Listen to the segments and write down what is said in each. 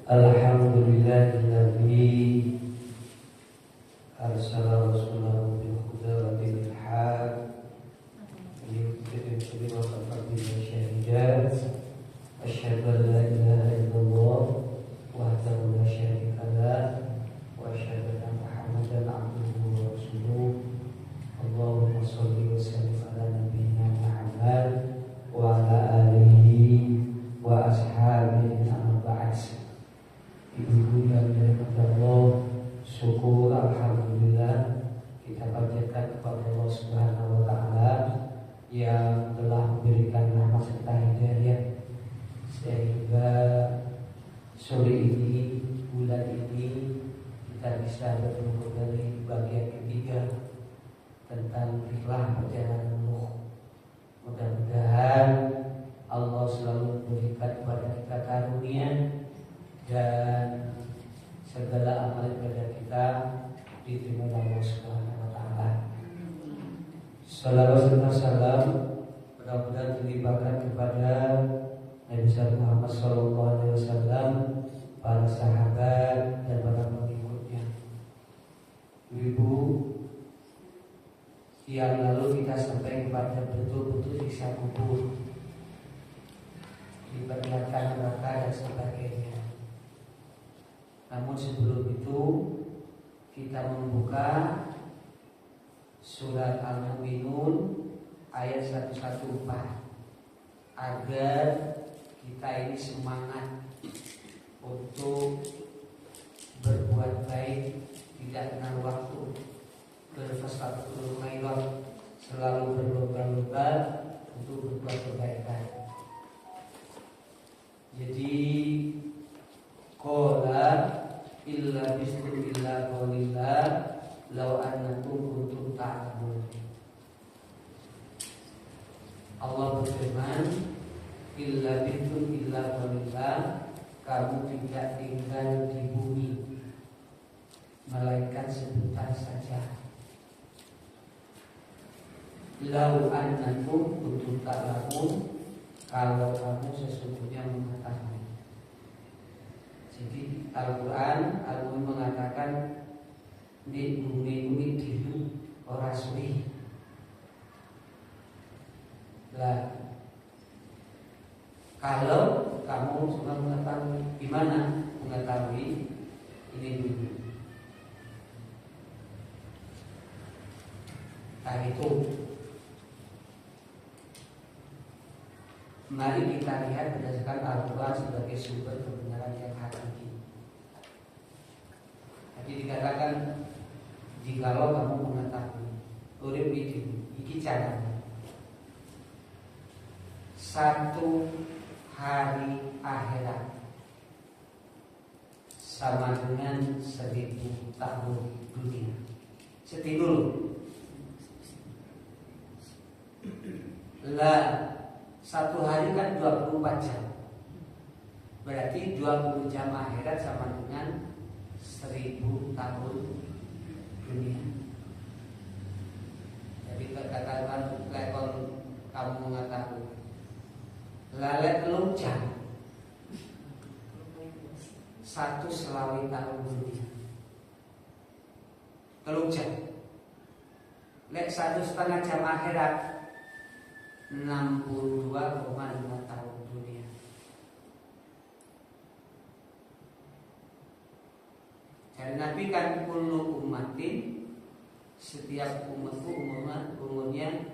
Alhamdulillahilladzi arsala rasulahu bil huda wa dinil haq liyudhhirahu 'alal dini syahida. Asyhadu an la ilaha illallah wahdahu la syarika lah wa asyhadu anna Muhammadan 'abduhu wa rasuluh. Allahumma shalli wa sallim ala nabiyyina Muhammad wa ala alihi wa ashabihi amma ba'd. Ibu-ibu yang dirahmati Allah, syukur alhamdulillah kita panjatkan kepada Allah Subhanahu wa taala yang telah memberikan rahmat serta hidayah sehingga sore ini, bulan ini kita bisa bertemu dari bagian ketiga tentang ikhlas perjalanan Nuh. Mudah-mudahan Allah selalu memberikan kepada kita karunia dan segala amal ibadah kita diterima Allah Subhanahu wa taala. Salawat dan salam mudah-mudahan dilimpahkan kepada Nabi besar Muhammad sallallahu alaihi wasallam, para sahabat dan para pengikutnya. Ibu, yang lalu kita sampai kepada betul-betul siksa kubur, diperlihatkan neraka dan sebagainya. Namun sebelum itu kita membuka surat Al-Mu'minun ayat 114 agar kita ini semangat untuk berbuat baik, tidak kenal waktu, berfastaghfirul khairat, selalu berlomba-lomba untuk berbuat kebaikan. Jadi qala illa bismillah illa qalillah law annakum kuntum ta'lamun. Allah berfirman, illa bismillah illa qalillah, kamu tidak tinggal di bumi melainkan sebentar saja. Law annakum kuntum ta'lamun, kalau kamu sesungguhnya mengetahui. Jadi Al-Quran mengatakan di bumi dilu ora suwi. Lah, kalau kamu sudah mengetahui, gimana mengetahui ini dulu? Nah itu, mari kita lihat berdasarkan Al-Quran sebagai sumber kebenaran yang hakiki. Jadi dikatakan, jikalau kamu mengetahui urip iki caranya, satu hari akhirat sama dengan 1000 tahun dunia. Setidul lah, satu hari kan 24 jam. Berarti 20 jam akhirat sama dengan 1000 tahun dunia. Jadi katakan lekon kamu mengatakan lalek telung jam, 1 tahun dunia. Telung jam. Lek 1,5 jam akhirat 62,5 tahun dunia. Dan Nabi kan kullu ummatin, setiap umatku umurnya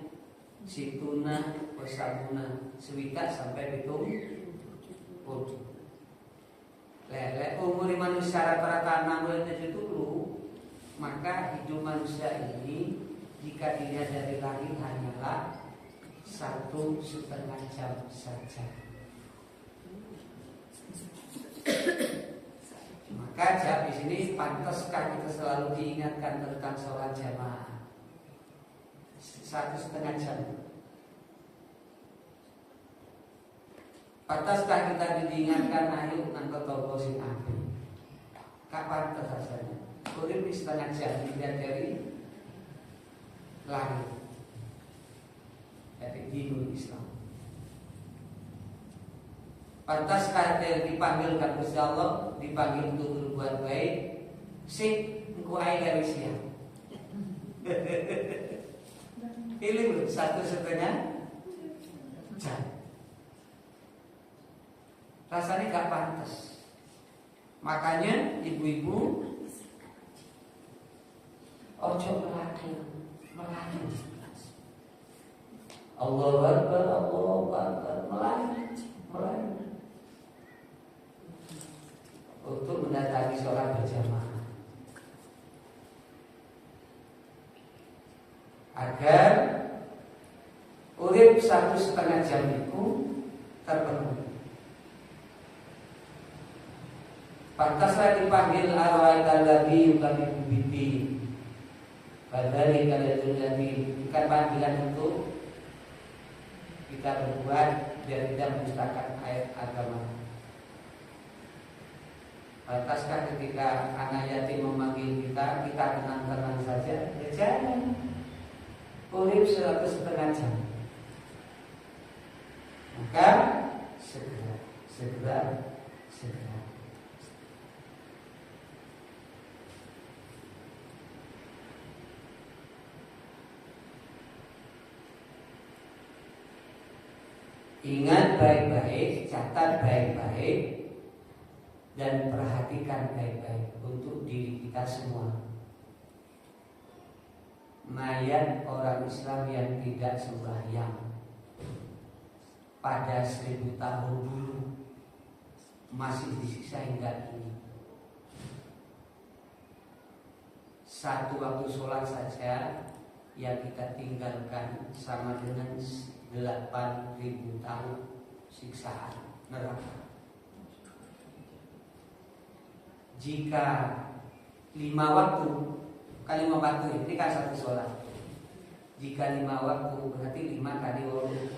situna wasabuna, sewidak sampai hitung puluh. Lele umur manusia rata-rata 60-70, maka hidup manusia ini jika dilihat dari lahir hanyalah 1,5 jam saja. Maka di sini pantaskah kita selalu diingatkan tentang sholat jamaah 1,5 jam? Pantaskah kita diingatkan ayo nangkep toko sing api? Kapan rasanya? Kurang 1,5 jam dilihat dari lahir. Dari dinul Islam. Pantaskah dipanggil ka Gusti Allah, dipanggil untuk berbuat baik? Sik engko ae gawe siap. Pilih 1,5 jam. Rasanya gak pantas. Makanya ibu-ibu ojo melayu. Allahu Akbar, Allahu Akbar, melayu. Untuk mendatangi sholat berjamaah, agar urip 1,5 jam itu terpenuhi. Pantaslah dipanggil arwahal ladzi yukallimu bihi. Padahal kalau Nabi bukan panggilan untuk kita berbuat dan tidak mendustakan ayat agama. Pantaskah ketika anak yatim memanggil kita tenang-tenang saja? Ya jangan. Urip 1,5 jam. Maka segera. Ingat baik-baik, catat baik-baik, dan perhatikan baik-baik untuk diri kita semua. Mayat orang Islam yang tidak sembahyang pada 1000 tahun dulu masih disiksa hingga kini. Satu waktu sholat saja yang kita tinggalkan sama dengan 8.000 tahun siksaan neraka. Jika 5 waktu kali 5 waktu ini kan 1 sholat. Jika 5 waktu berarti 5 kali 40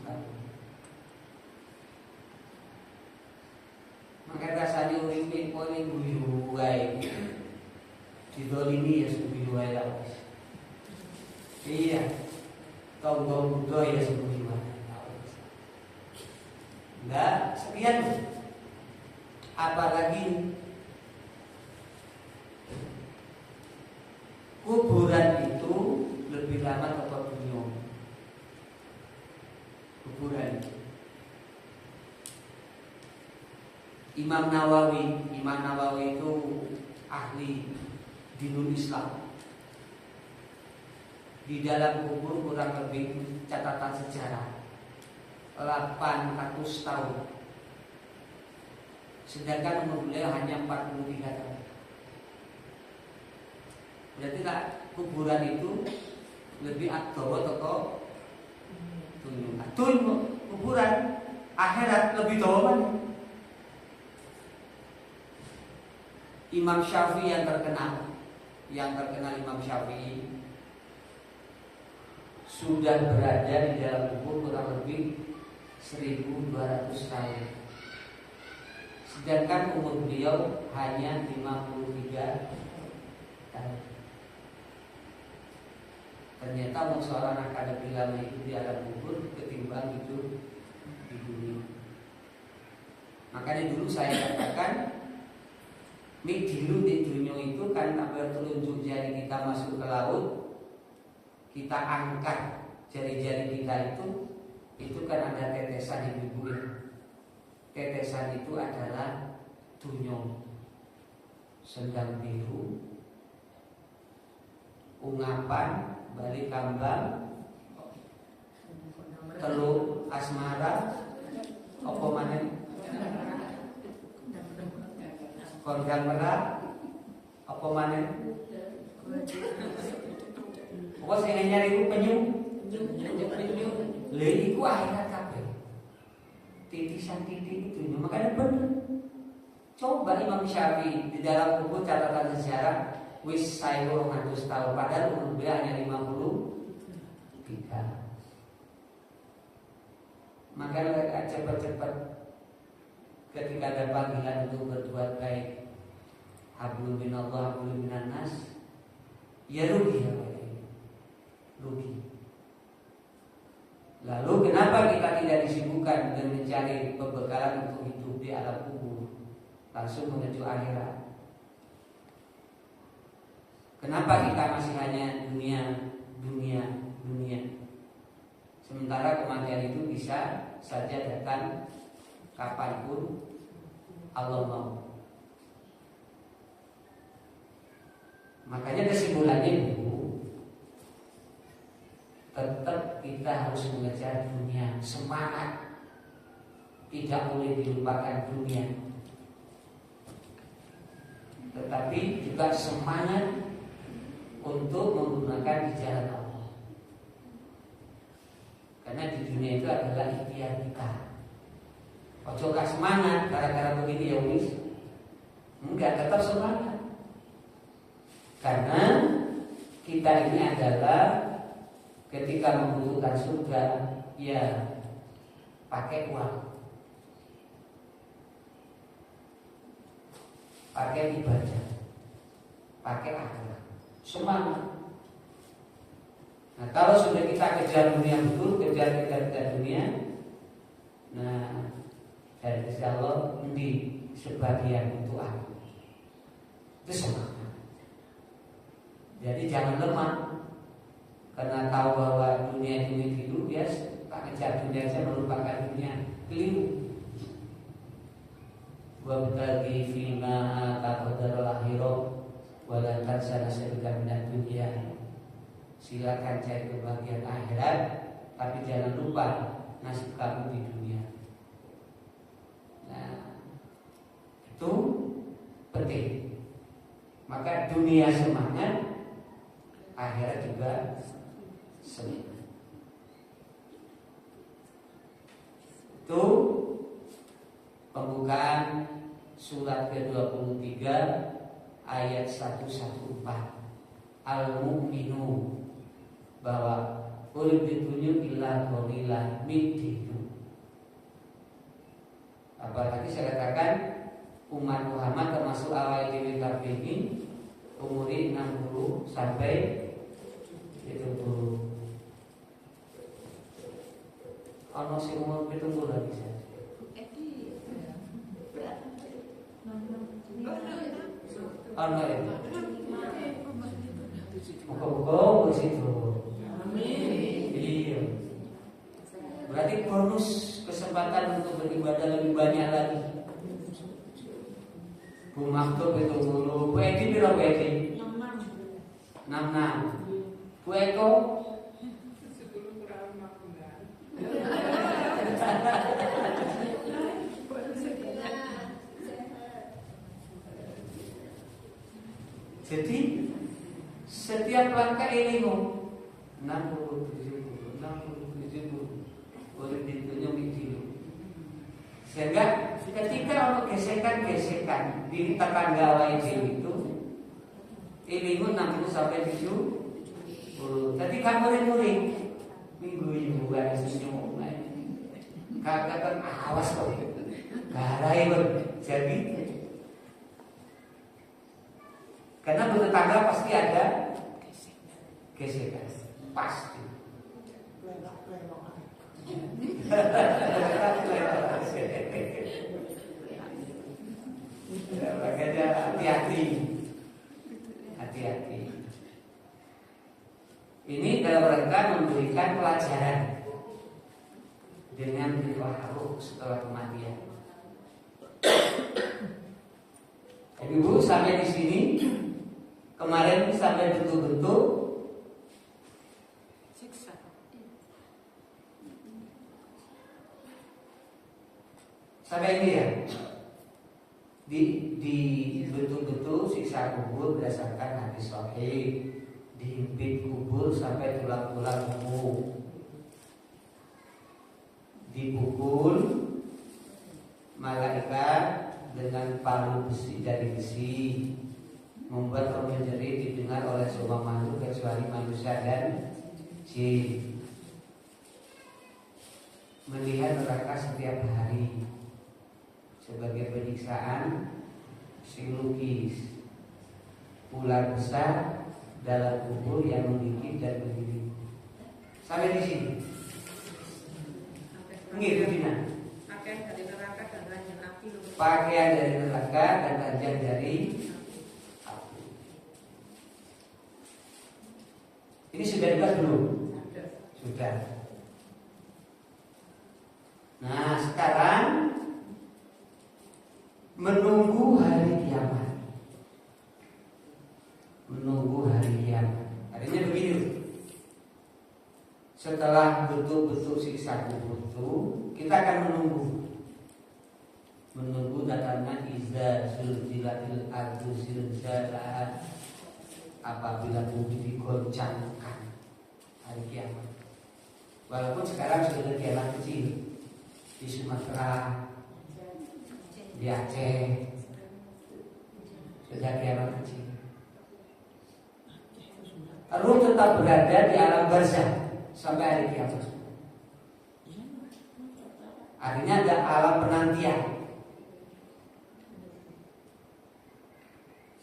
tahun. Maka rasanya urip poin guyu wae. Didolimi ya guyu wae lah. Iya, tonggo budo ya sebelum enggak sekian. Apalagi kuburan itu lebih lama atau dunia. Kuburan itu. Imam Nawawi itu ahli dinul Islam. Di dalam kubur kurang lebih catatan sejarah 800 tahun. Sedangkan umur beliau hanya 43 tahun. Berarti tak kuburan itu lebih aktor atau tunjuk kuburan akhirat lebih jauh. Imam Syafi'i yang terkenal Imam Syafi'i sudah berada di dalam kubur kurang lebih 1200 tahun. Sedangkan umur beliau hanya 53 tahun. Ternyata seorang akan lebih lama itu di alam kubur ketimbang itu di dunia. Makanya dulu saya katakan dulu di dunia itu kan sampai telunjuk jari kita masuk ke laut, kita angkat jari-jari kita itu kan ada tetesan yang dibuih. Tetesan itu adalah dunyong, sendang biru, ungapan, balik kambang, telur asmara, apa mana, kondang merah, apa mana. Pokoknya saya nyari penyu. Lha iku akhirat kabeh. Titisan titik itu makanya bener. Coba Imam Syafi'i di dalam buku catatan sejarah wis saya 200 tahun padahal umur beliau hanya 53. Maka cepat-cepat ketika ada panggilan untuk berbuat baik, hablum minallah hablum minan nas, ya rugi. Lalu kenapa kita tidak disibukkan dengan mencari pembekalan untuk hidup di alam kubur, langsung menuju akhirat? Kenapa kita masih hanya dunia? Sementara kematian itu bisa saja datang kapanpun Allah mau. Makanya kesimpulannya Bu, tetap kita harus mengejar dunia, semangat, tidak boleh dilupakan dunia, tetapi juga semangat untuk menggunakan di jalan Allah. Karena di dunia itu adalah ikhtiar kita. Ojo gak semangat gara-gara begini ya wis. Enggak, tetap semangat. Karena kita ini adalah ketika membutuhkan surga, ya pakai uang, pakai ibadah, pakai akhlak, semangat. Nah, kalau sudah kita kejar dunia betul, kejar dunia, nah dari insya Allah di sebagian itu aku itu semangat. Jadi jangan lemah, karena tahu bahwa dunia ini keliru, ya tak kejar dunia saja, melupakan dunia, keliru. Wa bagi fima taqaddarul akhirah wa la tansa nasibaka minad dunya. Silakan cari kebahagiaan akhirat, tapi jangan lupa nasib kamu di dunia. Nah, itu penting. Maka dunia semangat, akhirat juga semangat. Itu pembukaan surat ke-23 ayat 114 Al-Mu'minun, bahwa urip ditunjuk illa qalilan min. Apalagi saya katakan umat Muhammad termasuk awal dewi ini umurnya 60 sampai 70. Ono sing umur 70 lagi saya. Ono ya. Muka-muka begitu. Iya. Berarti bonus kesempatan untuk beribadah lebih banyak lagi. Bu Maktub itu dulu. Bu Edi berapa Bu Edi? 66. Bu Eko? Jadi setiap langkah ilmu 60, 70 boleh ditunjuk itu. Sehingga ketika ono gesekan di tetangga awake dhewe itu ilmu 60 sampai 70. Jadi kan murid-murid minggu ibu kan senyum. Kakak awas kok. Garai jadi. Karena bertetangga pasti ada gesekan, pasti. Makanya hati-hati. Ini dalam rangka memberikan pelajaran dengan difaham setelah kematian. Ibu sampai di sini. Kemarin sampai betul-betul siksa. Sampai ini ya. Di betul-betul siksa kubur berdasarkan hadis sahih, dihimpit kubur sampai tulang-tulang tubuh, dipukul malaikat dengan palu besi dari besi, membuat roh menjerit didengar oleh semua makhluk kecuali manusia dan jin. Melihat neraka setiap hari sebagai penyiksaan psikologis. Ular besar dalam kubur yang menggigit dan menggigit. Sampai di sini. pakaian dari neraka dan ranjang dari api. Ini sudah dibahas belum? Sudah. Nah, sekarang menunggu hari kiamat. Menunggu hari kiamat. Artinya begini. Setelah betul-betul siksa kubur itu, kita akan menunggu datangnya iza zulzilatil ardu zilzalaha, apabila bumi digoncangkan hari kiamat. Walaupun sekarang sudah kiamat kecil di Sumatera, di Aceh, sudah kiamat kecil. Ruh tetap berada di alam barzakh sampai hari kiamat. Artinya ada alam penantian.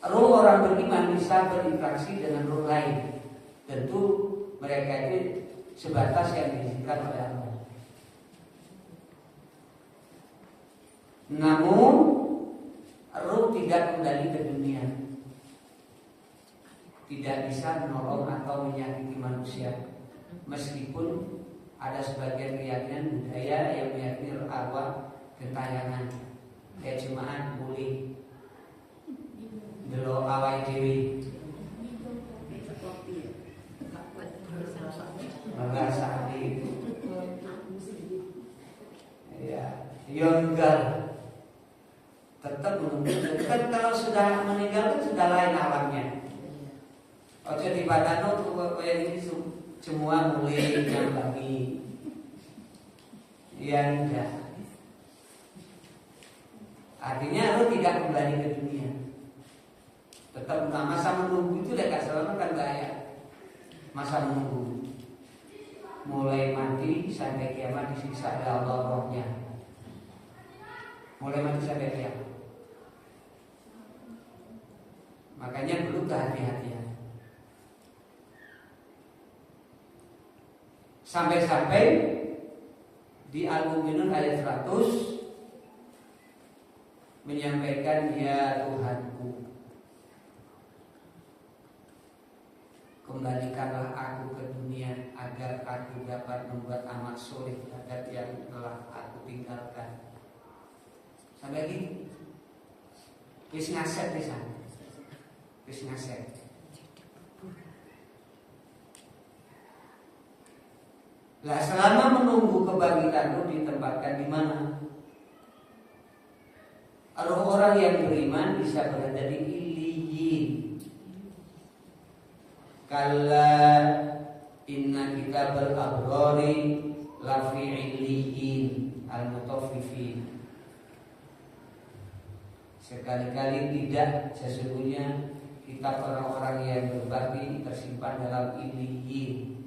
Ruh orang beriman bisa berinteraksi dengan ruh lain. Tentu mereka itu sebatas yang diizinkan oleh Allah. Namun ruh tidak kembali ke dunia, tidak bisa menolong atau menyakiti manusia. Meskipun ada sebagian keyakinan budaya yang meyakini arwah gentayangan, kayak jemaat boleh delok awake dhewe ngrasani ya enggak, tetap menunggu. Kan kalau sudah meninggal kan sudah lain alamnya. Ojo di badan tuh kayak ini semua mulai yang lagi. Ya enggak. Artinya lo tidak kembali ke dunia. Tetap masa menunggu itu dekat selama kan bahaya. Masa menunggu mulai mati sampai kiamat disiksa oleh Allah rohnya. Mulai mati sampai kiamat. Makanya perlu kehati-hatian. Sampai-sampai di Al-Mu'minun ayat 100 menyampaikan, ya Tuhanku, kembalikanlah aku ke dunia agar aku dapat membuat amal soleh terhadap yang telah aku tinggalkan. Sampai gitu. Wis ngasep di sana. Wis ngasep. Lah selama menunggu kebangkitan ruh ditempatkan di mana? Roh orang yang beriman bisa berada di Illiyin. Kalla inna kitabal abrari lafi Illiyin al-mutaffifin. Sekali-kali tidak, sesungguhnya kitab orang-orang yang berbakti tersimpan dalam Illiyin.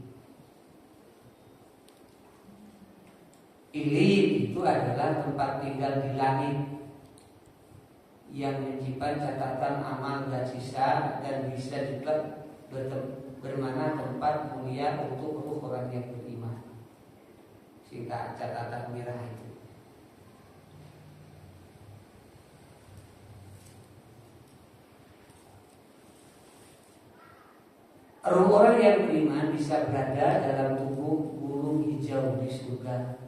Illiyin itu adalah tempat tinggal di langit yang menyimpan catatan amal dan sisa, dan bisa juga bermana tempat mulia untuk ruh orang yang beriman. Sehingga catatan merah itu. Ruh orang yang beriman bisa berada dalam tubuh burung hijau di surga.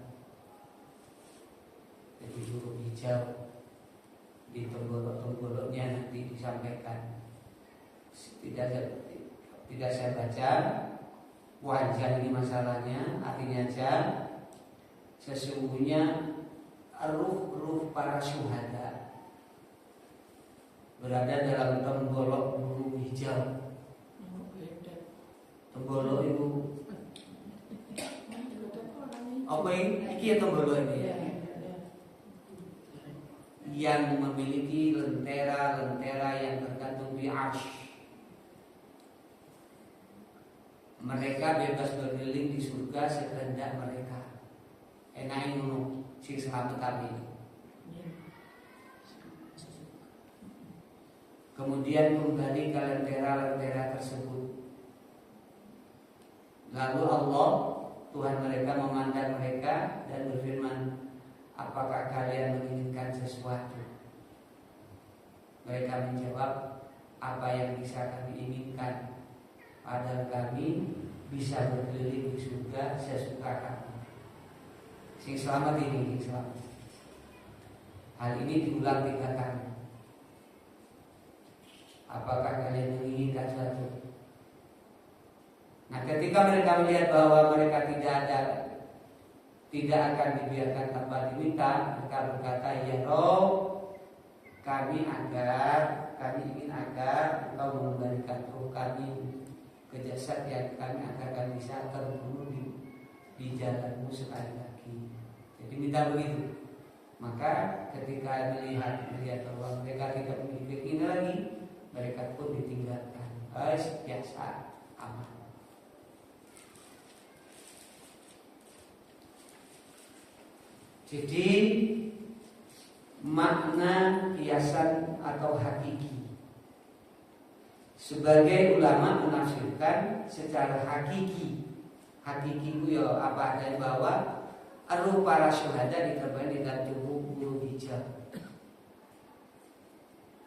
Jadi burung hijau di tenggoroknya nanti disampaikan. Tidak saya baca wajah ini masalahnya, artinya aja sesungguhnya ruh para syuhada berada dalam tenggorok burung hijau. Tenggorok itu apa ini? Iki tenggorok ini yang memiliki lentera-lentera yang tergantung di arsy. Mereka bebas berkeliling di surga sekehendak mereka. Enak ngono sing selamat kami. Kemudian kembali ke lentera-lentera tersebut. Lalu Allah Tuhan mereka memandang mereka dan berfirman, apakah kalian menginginkan sesuatu? Mereka menjawab, apa yang bisa kami inginkan, padahal kami bisa berkeliling di surga sesuka kami. Sing selamat ini, sing selamat. Hal ini diulang 3 kali. Apakah kalian menginginkan sesuatu? Nah, ketika mereka melihat bahwa mereka tidak akan dibiarkan tanpa diminta, mereka berkata, ya Rob, kami ingin agar Engkau mengembalikan roh kami ke jasad yang kami agar kami bisa terbunuh di jalanmu sekali lagi. Jadi minta begitu. Maka ketika melihat bahwa mereka tidak memiliki ini lagi, mereka pun ditinggalkan. Biasa, aman. Jadi makna kiasan atau hakiki, sebagai ulama menafsirkan secara hakiki. Hakiki itu ya apa adanya, bahwa ruh para syuhada diterbangkan di dalam tubuh burung hijau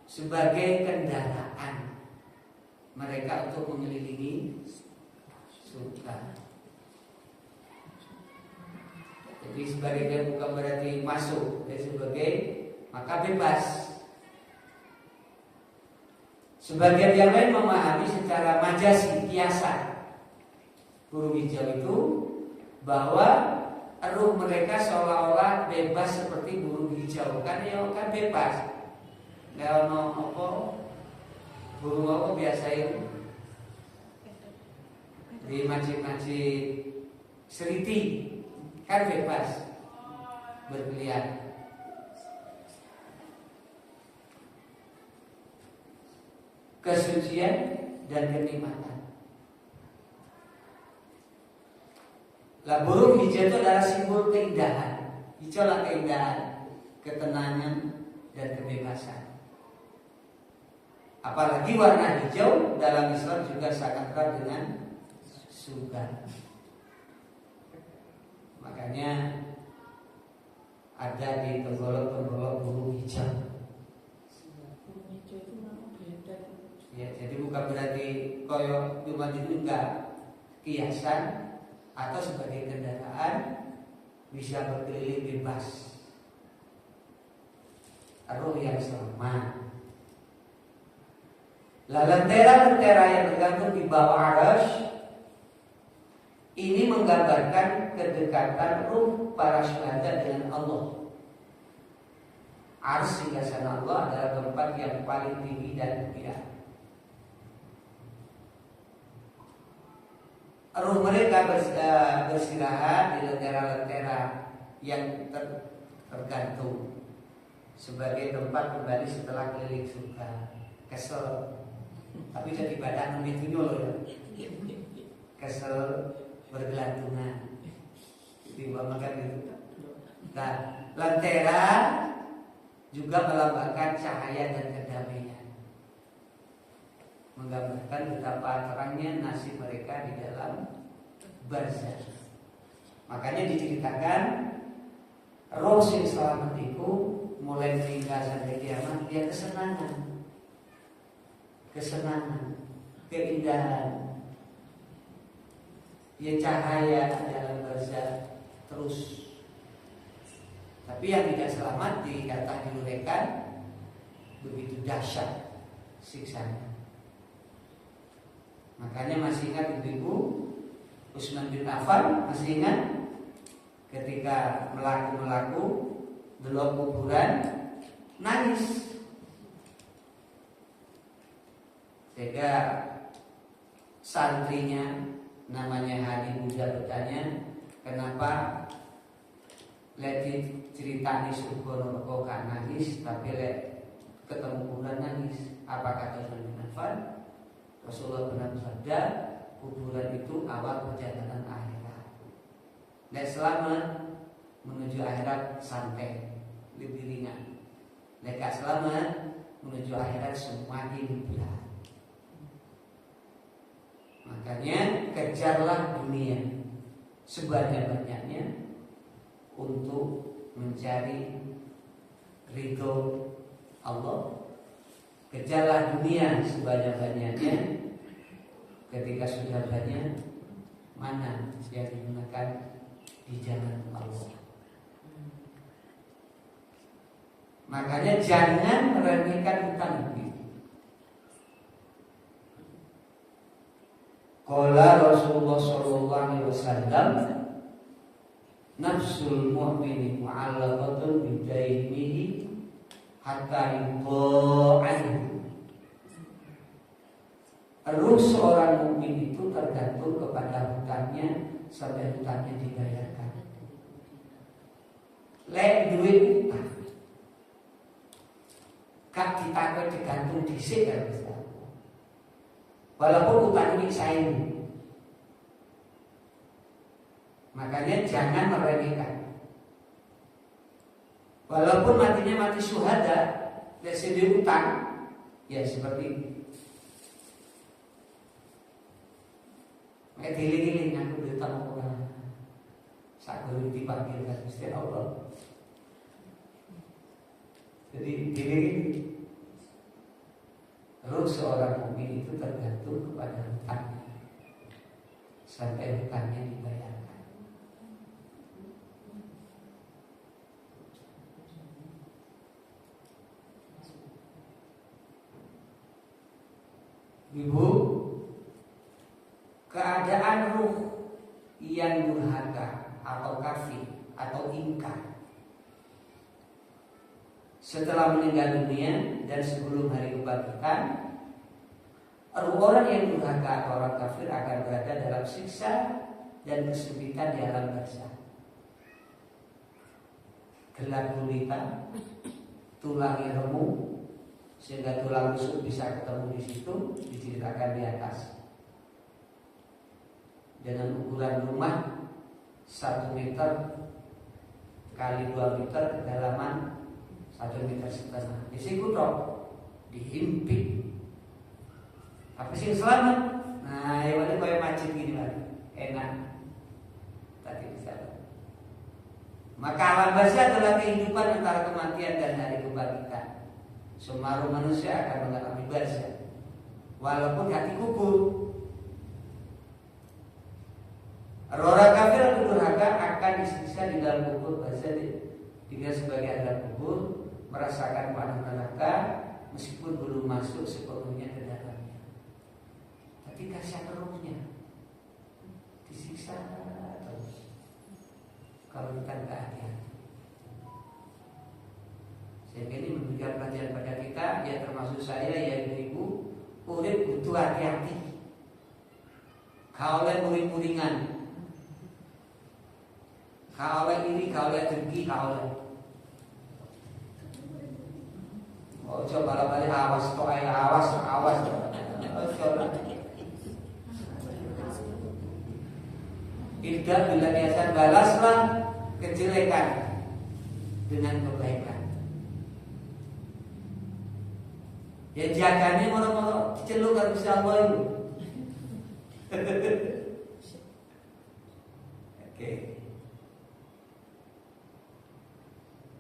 sebagai kendaraan mereka untuk mengelilingi surga. Jadi sebagai dia bukan berarti masuk, dan sebagai maka bebas. Sebagian yang lain memahami secara majasi, kiasan burung hijau itu, bahwa ruh mereka seolah-olah bebas seperti burung hijau. Kan ya kan bebas. Nggak ono apa burung apa biasa itu di masjid-masjid seriti. Kan bebas berkeliaran. Kesucian dan kenikmatan. Lah burung hijau itu adalah simbol keindahan. Hijau lah keindahan, ketenangan dan kebebasan. Apalagi warna hijau dalam Islam juga sangat erat dengan surga. Makanya ada di tenggolok-tenggolok burung hijau. Burung hijau itu memang beda. Ya, jadi bukan berarti koyo cuma itu enggak, kiasan atau sebagai kendaraan bisa berkeliling bebas. Ruh yang selamat. Lentera-lentera yang tergantung di bawah arasy ini menggambarkan kedekatan ruh para syuhada dengan Allah. Arsy singgasana Allah adalah tempat yang paling tinggi dan mulia. Ruh mereka bersirahat di lentera-lentera yang tergantung sebagai tempat kembali setelah keliling surga. Kesel, tapi jadi badan itu loh ya. Kesel bergelantungan, diumpamakan itu. Nah, lentera juga melambangkan cahaya dan kedamaian, menggambarkan betapa terangnya nasib mereka di dalam barzakh. Makanya diceritakan roh sing selamat itu mulai meninggal sampai kiamat dia kesenangan, keindahan. Ya cahaya dalam barzakh terus. Tapi yang tidak selamat dikata diuraikan begitu dahsyat siksanya. Makanya masih ingat ibu Utsman bin Affan, masih ingat ketika melaku delok kuburan nangis. Sehingga santrinya namanya Hadi Buddha bertanya, kenapa lek ceritani surga neraka kan nangis, tapi lek ketemu kuburan nangis? Apa kata Utsman bin Affan? Rasulullah pernah bersabda, kuburan itu awal perjalanan akhirat. Lek selamat menuju akhirat santai, lebih ringan. Lek gak selamat menuju akhirat semakin berat. Makanya kejarlah dunia sebanyak-banyaknya untuk mencari ridho Allah kejarlah dunia sebanyak-banyaknya. Ketika sudah banyak, mana yang digunakan di jalan Allah. Makanya jangan meremehkan hutang budi. Qala Rasulullah sallallahu alaihi wasallam, nafsul mu'mini mu'allaqatun bidainihi hatta yudha'anhu. Ruh seorang mukmin itu tergantung kepada hutangnya sampai hutangnya dibayarkan. Lek duit utang, kak kita digantung dhisik kan. Walaupun utang ini saya, makanya jangan meremehkan. Walaupun matinya mati syuhada, lek sendiri utang, ya seperti ini. Kayak giling-giling aku berutang orang saat guru dipanggilkan Gusti Allah. Jadi giling-giling. Terus seorang mukmin itu tergantung kepada hutangnya sampai hutangnya dibayarkan. Ibu, keadaan ruh yang durhaka atau kafir atau ingkar setelah meninggal dunia dan sebelum hari kebangkitan, orang yang durhaka atau orang kafir akan berada dalam siksa dan kesempitan di alam barzakh. Gelap gulita, tulangnya remuk, sehingga tulang rusuk bisa ketemu di situ, diceritakan di atas. Dengan ukuran rumah 1 meter kali 2 meter, kedalaman 1,5 meter. Isi kutok dihimpit. Tapi sih selamat. Nah, ini kayak macet gini kan, enak. Tadi bisa. Maka alam barzakh adalah kehidupan antara kematian dan hari kebangkitan. Semua manusia akan mengalami barzakh, walaupun hati kubur. Orang kafir atau durhaka akan disiksa di dalam kubur barzakh, tinggal sebagai azab kubur, merasakan panas neraka meskipun belum masuk sepenuhnya ke dalamnya. Tapi kasihan rohnya disiksa terus kalau kita tidak hati-hati. Sehingga ini memberikan pelajaran pada kita, ya termasuk saya, ya ibu-ibu, urip butuh hati-hati. Kau oleh muring-muringan, kau oleh iri, kau oleh dengki, kau oleh. Oh coba balik awas, kok awas. Coba. Tidak bila biasa balaslah kejelekan dengan kebaikan. Ya jaganya moro-moro diceluk karo Gusti Allah itu. Oke.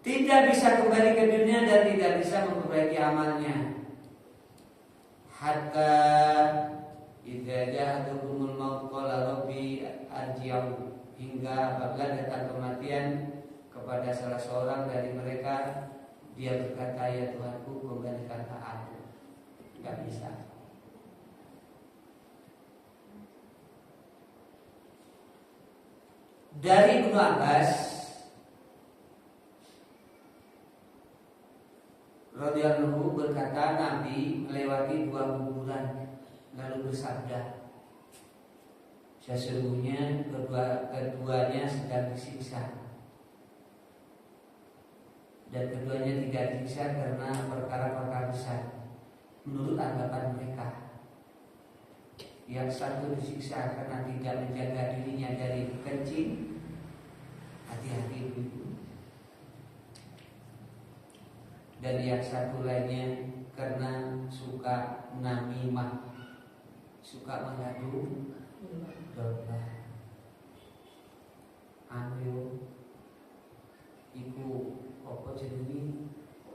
Tidak bisa kembali ke dunia dan tidak bisa memperbaiki amalnya. Hatta idza ja'atuhumul maut qala rabbi arji'un, hingga apabila datang kematian kepada salah seorang dari mereka, dia berkata, ya Tuhanku, kembalikanlah aku. Tidak bisa. Dari Ibnu Abbas radhiyallahu berkata, Nabi melewati 2 kuburan lalu bersabda, sesungguhnya keduanya sedang disiksa, dan keduanya tidak disiksa karena perkara-perkara besar menurut anggapan mereka. Yang satu disiksa karena tidak menjaga dirinya dari kencing, hati-hati ibu. Dan yang satu lainnya karena suka namimah, suka mengadu domba. Ayo, ibu apa jenenge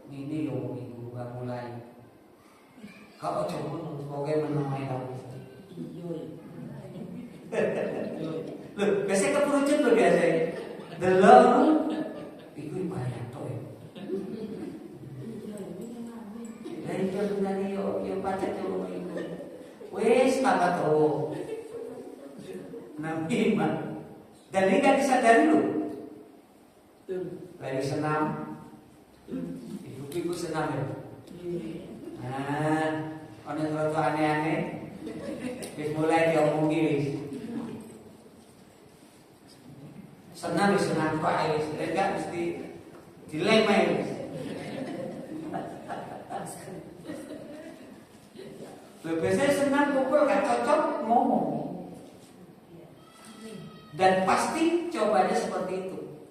ngene yo ibu mulai Loh, biasanya keperucut loh biasanya. Delok iku bahaya to ya. Lah iki benar yo pacet yo iku. Wes apa to? Nabi mah. Dan ini kan disadari loh. Lagi senam. Ibu senam ya. Nah, ono sesuatu aneh-aneh. Wis mulai diomongi wis. Senam wis senam Pak wis. Enggak mesti dilem wis. Biasanya senam kumpul gak cocok ngomong. Dan pasti cobanya seperti itu.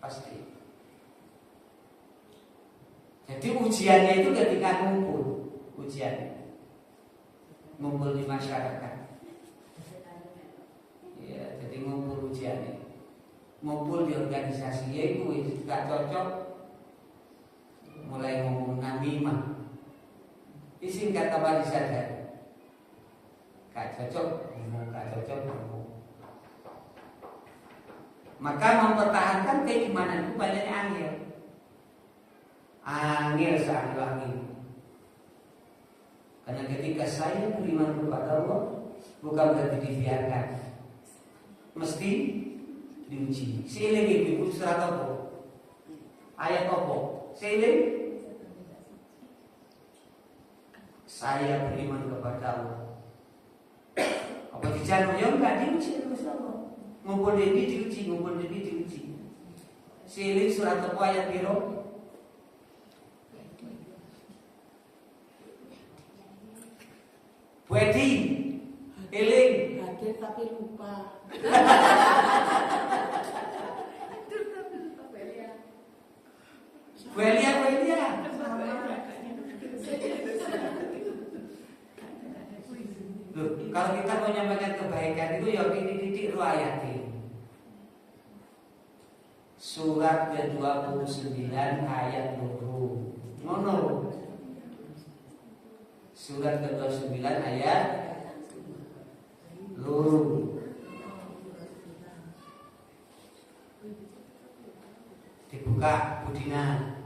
Pasti. Jadi ujiannya itu ketika ngumpul. Ujiannya ngumpul di masyarakat. Ya, jadi ngumpul ujiannya. Ngumpul di organisasi ya itu gak cocok. Mulai ngomong namimah. Isin kata apa disadari? Gak cocok, gak cocok ngomong. Maka mempertahankan keimanan itu banyaknya angin. Angin seangin. Karena ketika saya beriman kepada Allah, bukan berarti dibiarkan, mesti diuji. Seiling ibu surat apa? Ayat apa? Seiling. Saya beriman kepada Allah. Apa dijamin? Ya enggak, diuji terus Allah. Ngumpul ini diuji, ngumpul ini diuji. Seiling surat apa ayat biru? Wedi, eling. Hadir tapi lupa. Belia. Loh, kalau kita mau menyampaikan kebaikan itu ya titik-titik ruayati. Surat ke-29 ayat 20. Ngono. Surat ke-29 ayat luru. Dibuka Budina.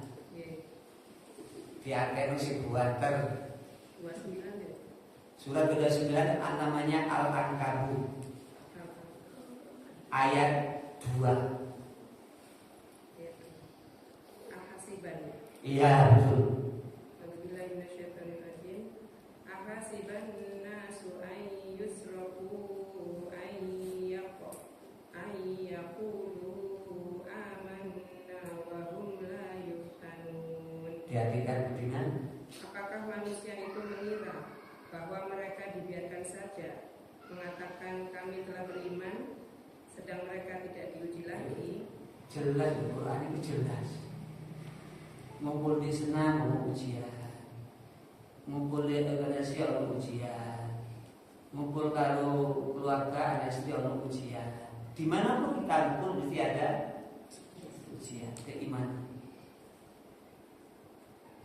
Diaten si buater. 29 ya. Surat ke-29 namanya Al-Ankabut. Ayat 2. Ahasiban. Iya, betul. Ahasiban nasu an yusraku an yaqulu amanna wa hum la yuftanun. Diartikan dengan apakah manusia itu mengira bahwa mereka dibiarkan saja mengatakan kami telah beriman sedang mereka tidak diuji lagi? Jelas Al-Quran itu jelas. Ngumpul di senam mau ujian, ngumpul di organisasi orang ujian, ngumpul kalau keluarga ada orang ujian. Dimanapun kita ngumpul mesti ada ujian keimanan.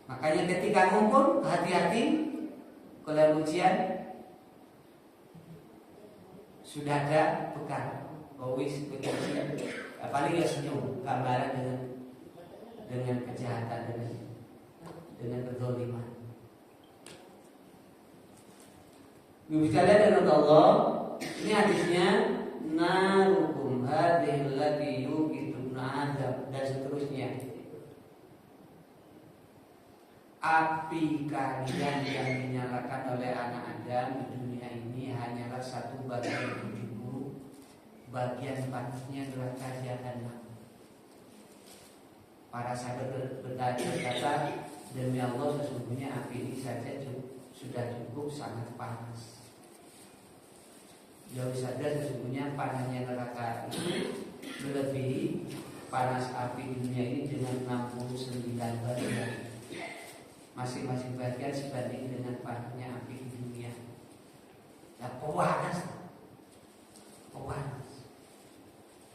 Makanya ketika ngumpul hati-hati kalau ujian sudah ada bekal. Wis ujian, paling ya senyum, gambaran dengan kejahatan, dengan kezaliman. Bicara dengan Allah, ini hadisnya narukum hadhil lati yuqidun azab dan seterusnya. Api kalian yang dinyalakan oleh anak Adam di dunia ini hanyalah satu bagian 70 bagian panasnya neraka jahanam. Para sahabat berkata, demi Allah sesungguhnya api ini saja sudah cukup sangat panas. Jauh saja sesungguhnya panasnya neraka itu melebihi panas api di dunia ini dengan 69 bagian. Masing-masing bagian sebanding dengan panasnya api di dunia. Nah, panas.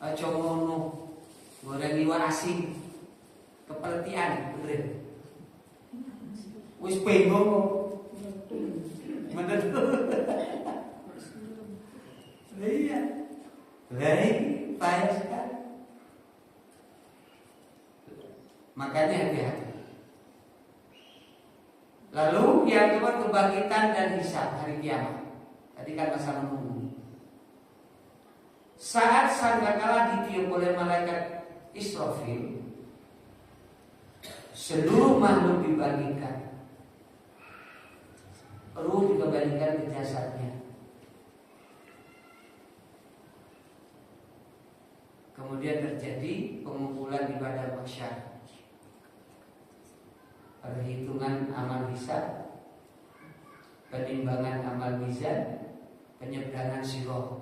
Aja ngono. Goreng iwak asin. Kepeletian, bener. Wis bengong kok. Bener. Iya. Baik, bahaya sekali. Makanya hati-hati. Lalu yang kedua kebangkitan dan hisab hari kiamat. Tadi kan masa menunggu. Saat sangkakala ditiup oleh malaikat Israfil, seluruh makhluk dibangkitkan. Ruh dikembalikan ke jasadnya. Kemudian terjadi pengumpulan di padang mahsyar. Perhitungan amal hisab, penimbangan amal mizan, penyeberangan sirat.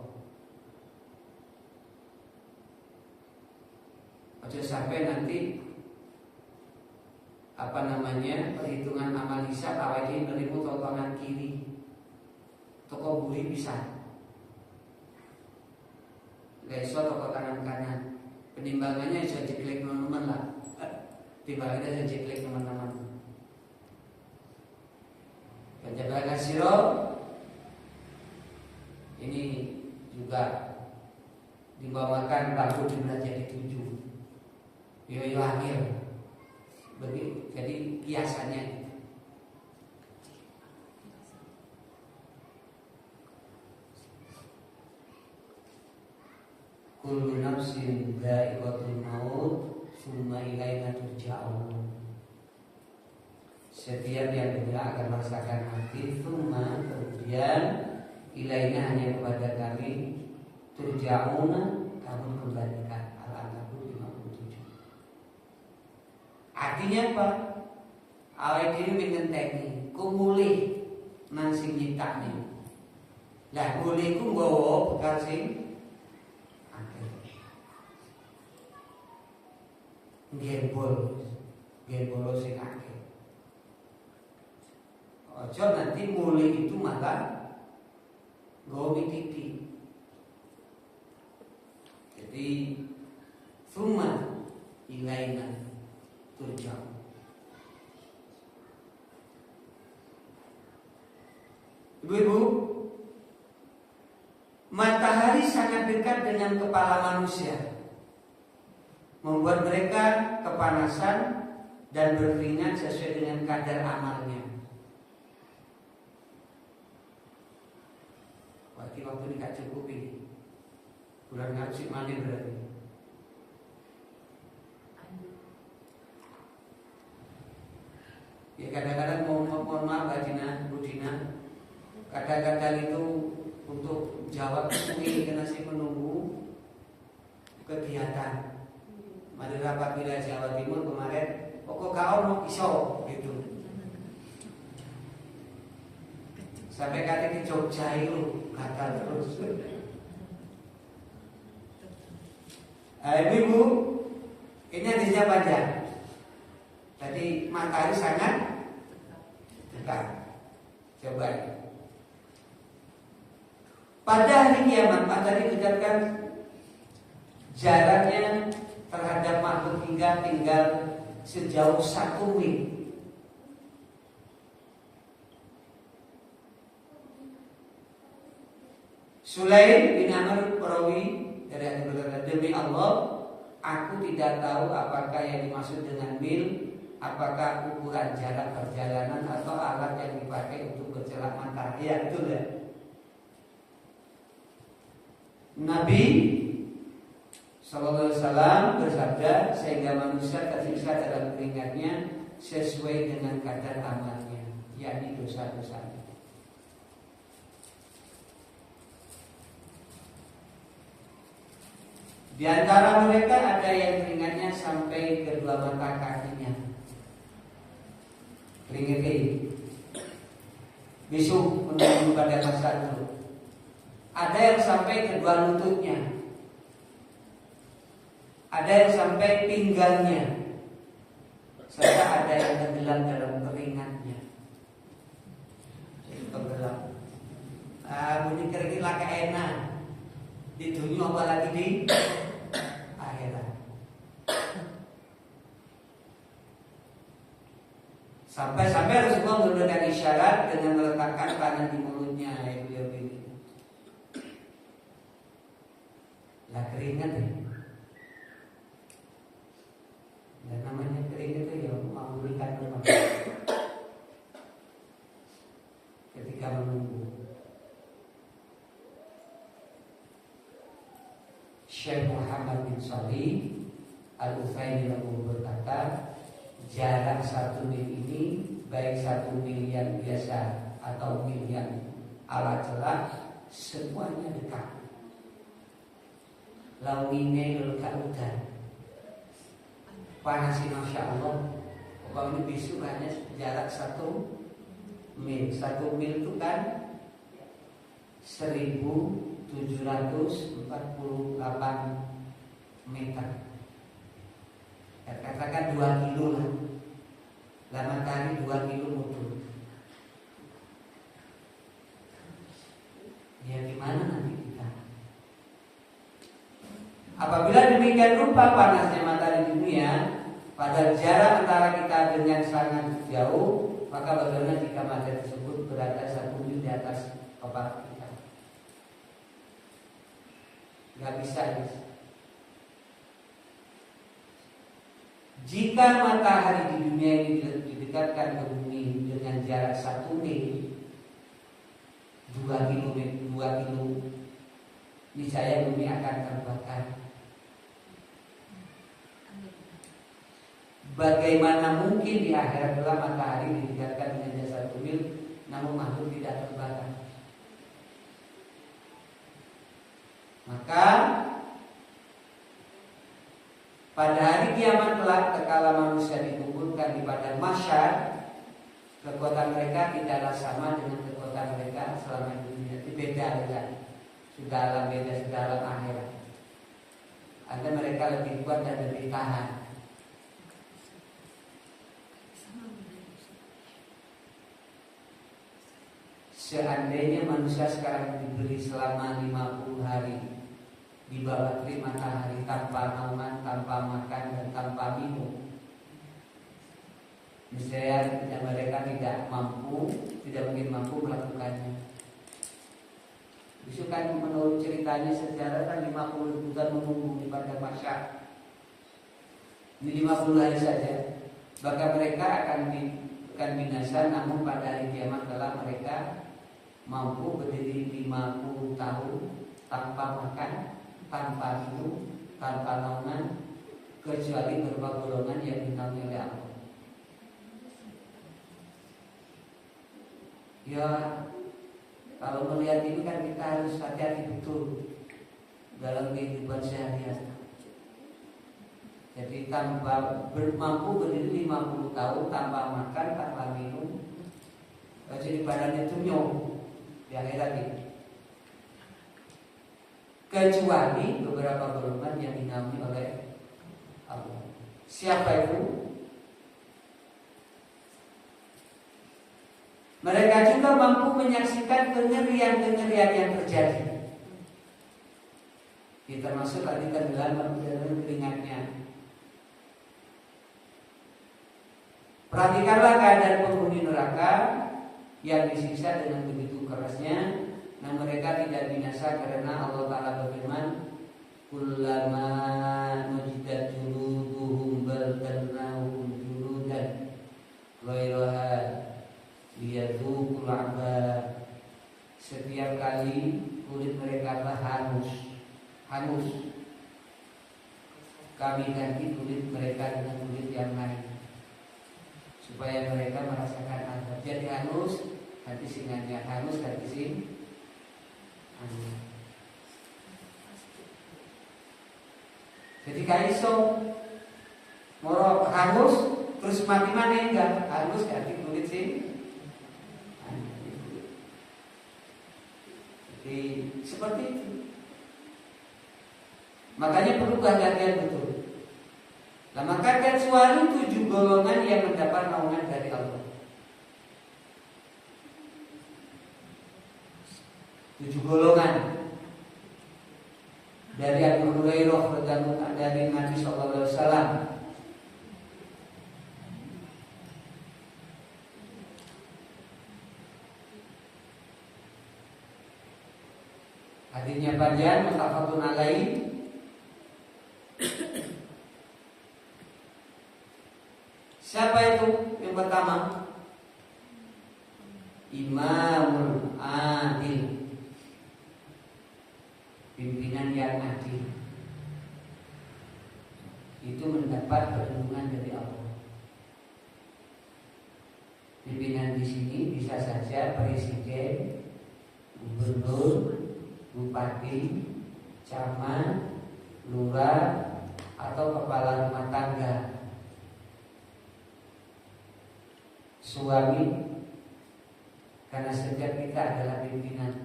Ojo sampai nanti perhitungan amal hisab awal ini melimu totongan kiri, toko buri bisa, leso toko kanan, penimbangannya bisa diklik teman-teman lah, timbangannya bisa diklik teman-teman. Penyeberangan sirat ini juga dibawakan rambut dibelah jadi 7. Yoyo akhir. Jadi kiasannya kullu nafsin dha'iqatul maut tsumma ilaina turja'un. Setiap yang berhak akan merasakan mati, tsumma kemudian ilaina hanya kepada kami turja'una, kamu kembalikan. Al-Ankabut 57. Artinya apa? Awake dhewe ngenteni kumulih nang sing nyiptakne. Lah mulih ku nggawa bekal sing akeh. Gembol sing akeh. Ojo nanti mulih itu malah nggawa titik. Jadi summa ilaina turja'un. Ibu-ibu, matahari sangat dekat dengan kepala manusia, membuat mereka kepanasan dan berkeringat sesuai dengan kadar amalnya. Waktu ini gak cukup ini. Bulan ngaji mana berarti? Ya kadang-kadang mohon maaf Bu Dina, kadang-kadang itu untuk jawab ini karena saya menunggu kegiatan. Mari rapat wilayah Jawa Timur kemarin, pokok kau mau iso gitu. Sampai kata ke Jogja itu kata terus. Ibu, ini hadisnya panjang. Jadi matahari sangat dekat. Coba. Pada hari kiamat matahari dekatkan jaraknya terhadap makhluk hingga tinggal sejauh 1 mil. Sulaim bin Amr perawi dari Abu Hurairah, demi Allah, aku tidak tahu apakah yang dimaksud dengan mil, apakah ukuran jarak perjalanan atau alat yang dipakai untuk bercelak matahari. Ya, betul ya. Nabi Sallallahu Alaihi Wasallam bersabda, sehingga manusia tersiksa dalam keringatnya sesuai dengan kadar amalnya, yakni dosa-dosanya. Di antara mereka ada yang keringatnya sampai kedua mata kakinya. Keringetnya bisu menuju pada masa itu. Ada yang sampai kedua lututnya. Ada yang sampai pinggangnya. Serta ada yang tenggelam dalam keringatnya. Jadi tenggelam. Bunyi keringat laka enak. Di dunia apalagi di akhirat. Sampai-sampai Rasulullah memberikan isyarat dengan meletakkan tangan di mulutnya. Beliau ini Lah keringat ya. Dan namanya keringat itu ya memberikan lemak ketika menunggu. Syekh Muhammad bin Shalih Al-Utsaimin berkata, jarak 1 mil ini baik 1 mil yang biasa atau mil yang ala celah semuanya dekat. Laumine lelkautan panasi masya Allah. Umpamanya bisu hanya jarak 1 mil. 1 mil itu kan 1748 meter. Ya, katakan 2 kilo lah. Lah matahari 2 kilo mundur. Ya gimana nanti kita? Apabila demikian rupa panasnya matahari di dunia, pada jarak antara kita dengan sangat jauh, maka bagaimana jika matahari tersebut berada 1 mil di atas kepala kita? Gak bisa ya. Jika matahari di dunia ini didekatkan ke bumi dengan jarak 1 mil, 2 kilo, niscaya bumi akan terbakar. Bagaimana mungkin di akhirat adalah matahari didekatkan dengan jarak 1 mil, namun makhluk tidak terbakar? Maka pada hari kiamat kelak, tatkala manusia dikumpulkan di padang mahsyar, kekuatan mereka tidaklah sama dengan kekuatan mereka selama di dunia. Beda dengan sudah alam beda, sudah alam akhirat. Ada mereka lebih kuat dan lebih tahan. Seandainya manusia sekarang diberi selama 50 hari di bawah terik matahari tanpa naungan, tanpa makan dan tanpa minum, misalnya mereka tidak mungkin mampu melakukannya. Itu kan menurut ceritanya sejarah kan 50 bulan menunggu di padang mahsyar. Ini 50 hari saja, maka mereka akan binasa. Namun pada hari kiamat kelak mereka mampu berdiri 50 tahun tanpa makan, tanpa minum, tanpa naungan, kecuali beberapa golongan yang dinaungi oleh Allah. Ya, kalau melihat ini kan kita harus hati-hati betul dalam kehidupan sehari-hari. Jadi mampu berdiri 50 tahun tanpa makan, tanpa minum, jadi badannya tunyong di akhirat ini. Kecuali beberapa golongan yang dinaungi oleh Allah. Siapa itu? Mereka juga mampu menyaksikan kengerian-kengerian yang terjadi. Kita masuk tadi tenggelam keringatnya. Perhatikanlah keadaan penghuni neraka yang disiksa dengan begitu kerasnya, nah mereka tidak binasa karena Allah Ta'ala berfirman, kullama nujidat juluduhum baldarnahum juludan ghairaha liyadzuqul 'adzab. Setiap kali kulit mereka hangus, kami ganti kulit mereka dengan kulit yang lain supaya mereka merasakan azab. Jadi hangus ganti singanya, hangus ganti sing. Jadi kaiso moro hangus terus mati mana enggak, hangus ganti kulit sing. Jadi seperti itu. Makanya perlu kehati-hatian betul. Nah, maka kecuali 7 golongan yang mendapat naungan dari Allah. 7 golongan. Dari Abu Hurairah dari Nabi sallallahu alaihi wasallam. Hadisnya panjang, muttafaqun alaih. Siapa itu yang pertama? Imamul adil, pimpinan yang adil. Itu mendapat perlindungan dari Allah. Pimpinan di sini bisa saja presiden, gubernur, bupati, camat, lurah, atau kepala rumah tangga, suami. Karena setiap kita adalah pimpinan,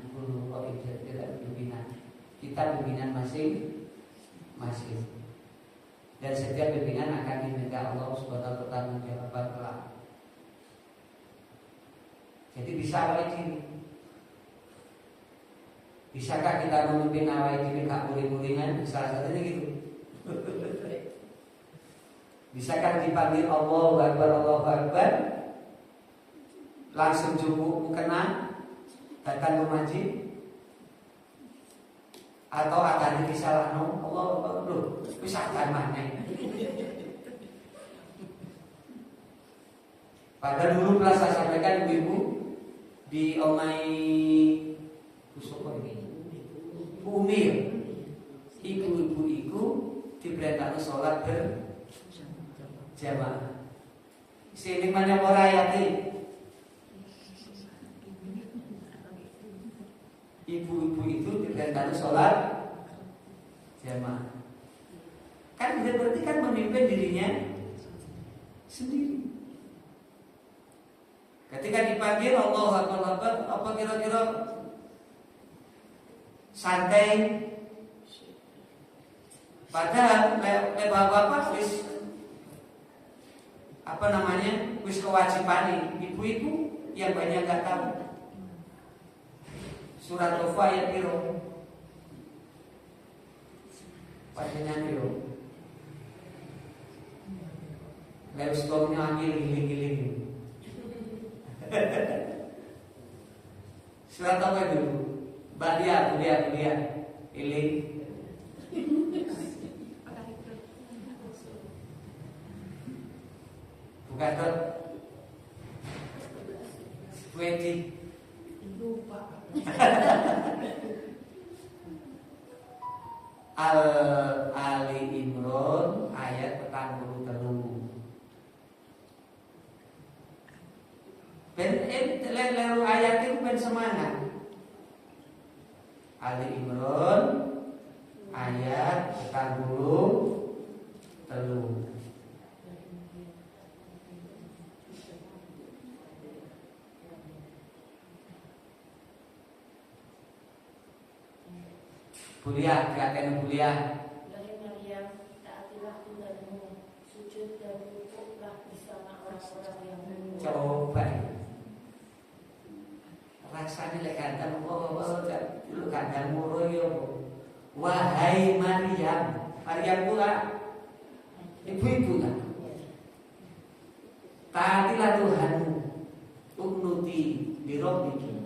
tidak pimpinan. Kita pimpinan masing-masing. Dan setiap pimpinan akan diminta Allah sebagai pertanggungjawaban kelak. Jadi bisa awal ini. Bisakah kita memimpin awal ini gak muring-muringan? Salah satunya gitu. Bisakah dipanggil Allahu Akbar, Allahu Akbar, langsung cukup kena datang ke masjid, atau akan disalah no Allah loh bisa mana? Pada dulu pernah saya sampaikan ibu di omai Umir, ibu-ibu itu diperintahkan sholat berjamaah. Sini mana orang yati? Ibu-ibu itu diperintahkan sholat jamaah. Kan berarti kan memimpin dirinya sendiri. Ketika dipanggil Allahu Akbar, apa kira-kira santai? Padahal bapak-bapak wis wis kewajiban ibu-ibu yang banyak nggak tahu. Surat Tofa ayat piro? Panjenengan piro? Lewat stoknya giling-giling. Surat apa itu? Kuliah. Iling. Bukan tuh. 20. Lupa. Ali Imran ayat 43. Lalu ayat itu ben semangat. Ali Imran ayat 43. Kuliah, gerakan kuliah. Dari Maryam, taatilah Tuhanmu, sujud dan rukuklah bersama orang-orang yang mulia. Coba rasanya lek kandang lu kandang muro yo. Wahai Maryam, pula ibu-ibu lah. Taatilah Tuhanmu, uqnuti li rabbiki.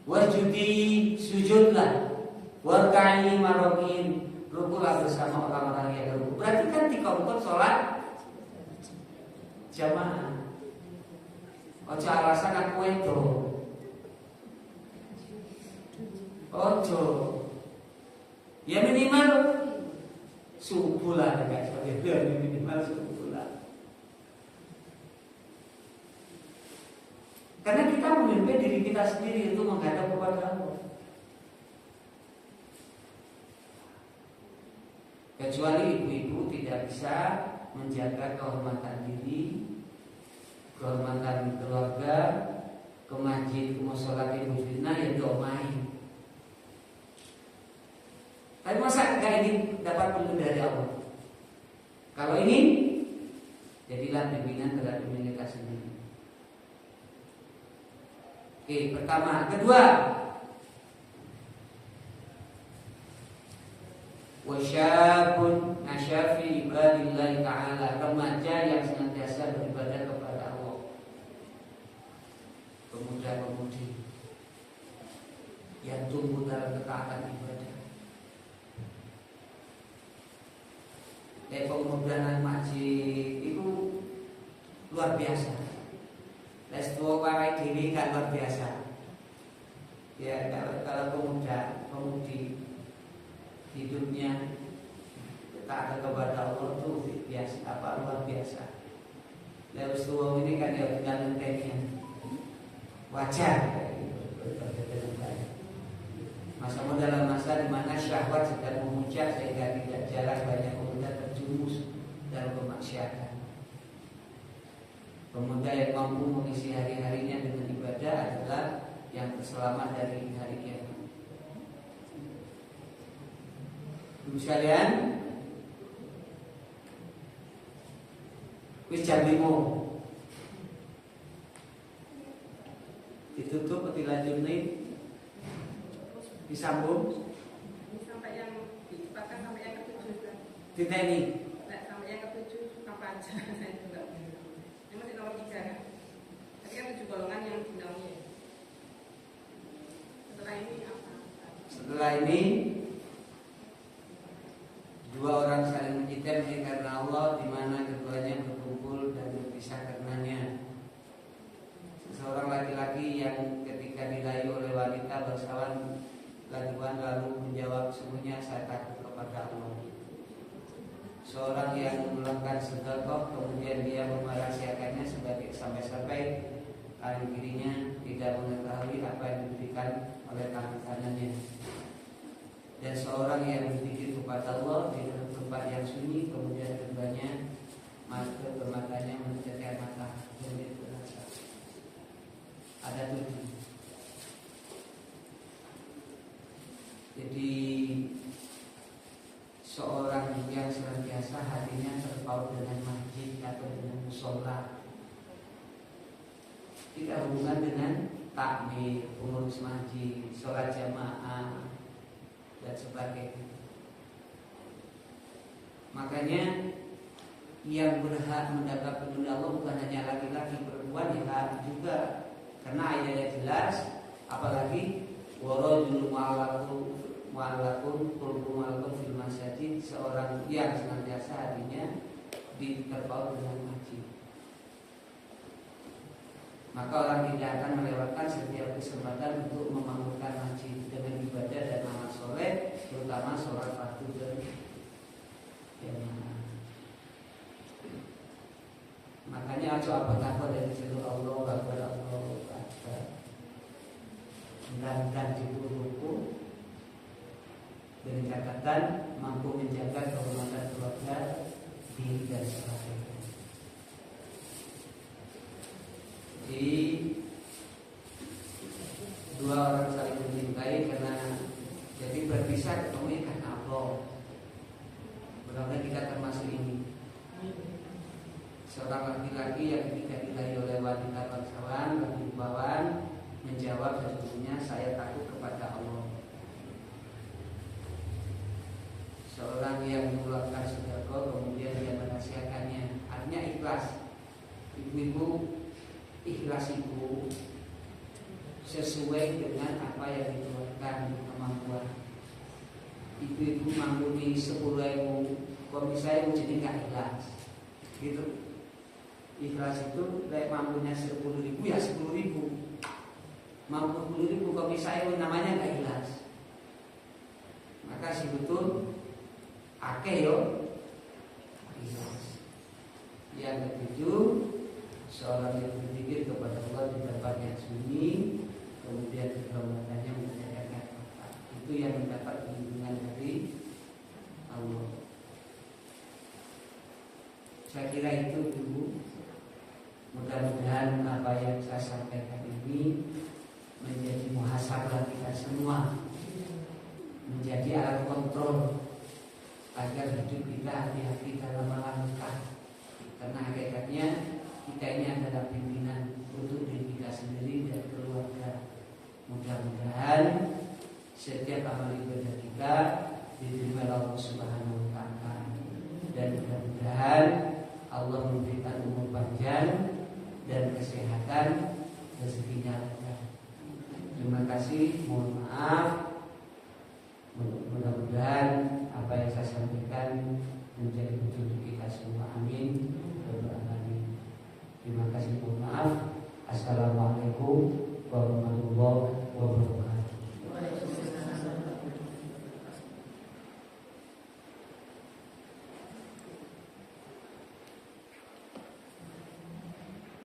Wajudi, sujudlah, warka'i marokin, rukulah bersama orang-orang yang ruku. Berarti kan dikongkot sholat jamaah. Ojo alasan aku itu. Ojo. Ya minimal subuh lah, guys. Minimal subuh lah. Karena kita memimpin diri kita sendiri untuk menghadap kepada Allah. Kecuali ibu-ibu tidak bisa menjaga kehormatan diri, kehormatan keluarga, ke masjid, ke musola, ke muslimah ya domain. Tapi masa nggak ingin dapat perlindungan dari Allah? Kalau ingin, jadilah pimpinan terhadap kita sendiri. Oke, pertama. Kedua, wasyabun nasyafi ibadillahi ta'ala, remaja yang senantiasa beribadah kepada Allah, pemuda-pemudi yang tumbuh dalam ketaatan ibadah. Pemuda dan masjid itu luar biasa. Restu warai diri kan luar biasa. Ya kalau pemudi hidupnya taat kepada Allah itu biasa, luar biasa. Restu ini kan ya dengan teknik wajar. Masa dalam masa di mana syahwat sedang memuncak sehingga tidak jarang banyak pemuda terjumus dalam kemaksiatan. Pemuda yang mampu mengisi hari-harinya dengan ibadah adalah yang terselamat dari hari kiamat. Ibu sekalian, wis jam 5 ditutup atau dilanjut nih? Disambung sampai yang bahkan sampai yang ke-7 kan. tidak ini Sampai yang ke-7 apa aja saya juga. Yang masih nomor 3 kan. Tadi kan 7 golongan yang dinaungi. Setelah ini dua orang saling mencintai karena Allah, di mana keduanya berkumpul dan berpisah karenanya. Seorang laki-laki yang ketika dirayu oleh wanita bersawan lalu menjawab, sungguhnya saya takut kepada Allah. Seorang yang melakukan sedekah kemudian dia merahasiakannya sampai-sampai tangan kirinya tidak mengetahui apa yang diberikan oleh tangan kanannya. Dan seorang yang berzikir kepada Allah di tempat yang sunyi kemudian keduanya matanya mencetak mata dan berasa. Ada 7. Jadi seorang yang senantiasa hatinya terpaut dengan masjid atau dengan musola, tidak hubungan dengan takmir, pengurus masjid, sholat jamaah dan sebagainya. Makanya yang berhak mendapat petunjuk Allah bukan hanya laki-laki, perempuan ya juga, karena ayatnya jelas. Apalagi warajul mu'allaqun qulubun fil masjid, seorang yang senantiasa hatinya terpaut dengan masjid. Maka orang tidak akan melewatkan setiap kesempatan untuk memakmurkan masjid dengan ibadah dan amal soleh, terutama sholat fardu dan jamaah. Makanya apa dari seluruh Allah kepada Allah dan jibur ruku dengan catatan mampu menjaga kehormatan keluarga, diri dan sebagainya. Jadi dua orang saling mencintai karena jadi berpisah ketemu karena Allah. Mudah-mudahan kita termasuk ini. Seorang laki-laki yang ketika dirayu oleh wanita bangsawan bangsawan menjawab, sesungguhnya saya takut kepada Allah. Seorang yang melakukan sedekah kemudian dia merahasiakannya, artinya ikhlas. Ibu-ibu, ikhlas itu sesuai dengan apa yang dikeluarkan kemampuan. Ibu-ibu mampu di 10.000, kalau misalnya jadi nggak ikhlas, gitu. Ikhlas itu mampunya 10.000 ya 10.000. Mampu 10.000 kalau misalnya namanya nggak ikhlas. Maka si betul akeh yo ikhlas. Yang ketujuh, seorang yang berzikir kepada Allah di tempat yang sunyi, kemudian kehormatannya menjaga mata. Itu yang mendapat perlindungan dari Allah. Saya kira itu dulu. Mudah-mudahan apa yang saya sampaikan ini menjadi muhasabah kita semua, menjadi alat kontrol agar hidup kita hati-hati dalam melangkah. Karena hakikatnya kita ini adalah pimpinan untuk diri kita sendiri dan keluarga. Mudah-mudahan setiap amal ibadah kita diterima Allah Subhanahu wa Ta'ala, dan mudah-mudahan Allah memberikan umur panjang dan kesehatan, rezekinya lancar. Terima kasih, mohon maaf. Mudah-mudahan apa yang saya sampaikan menjadi